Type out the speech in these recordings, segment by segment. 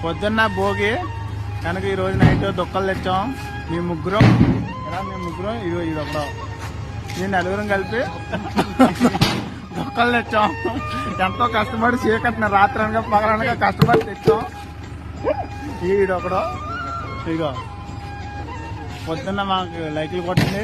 పొద్దున్న భోగి కనుక ఈరోజు నైట్ దుక్కలు తెచ్చాం. మీ ముగ్గురం ఇది ఒకడో మీ నలుగురం కలిపి దుక్కలు తెచ్చాం. ఎంతో కష్టపడి చీకట్టిన రాత్రి అనగా పగలనగా కష్టపడి తెచ్చాం. ఈడొకడో ఇగో పొద్దున్న మాకు లైకులు కొట్టింది.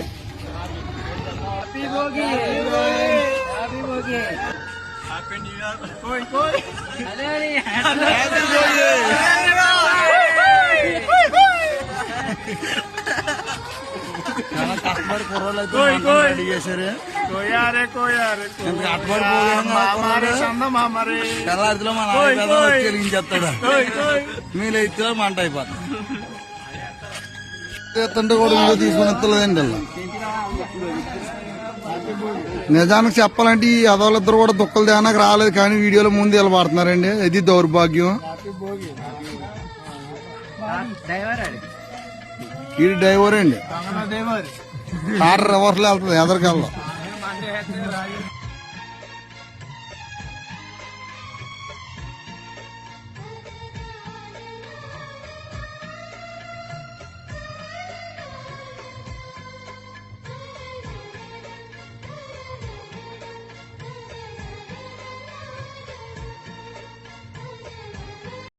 చాలా కష్టపడి కుర్రోళ్ళు రెడీ చేశారు. తెల్లారిలో మా నాన్న వెలిగించేస్తాడు, మీరు అయితే మంట అయిపోతుంది. ఎత్తుంటే కూడా వీడియో తీసుకుని ఎత్తలేదండి అలా. నిజానికి చెప్పాలంటే ఈ అదోళ్ళిద్దరు కూడా దుక్కలు దేనాక రాలేదు, కానీ వీడియోలో ముందు ఇలా పడుతున్నారండి. ఇది దౌర్భాగ్యం. ఇది డ్రైవర్ అండి, కార్ రివర్స్ లో వెళ్తుంది ఎదరికెళ్ళం.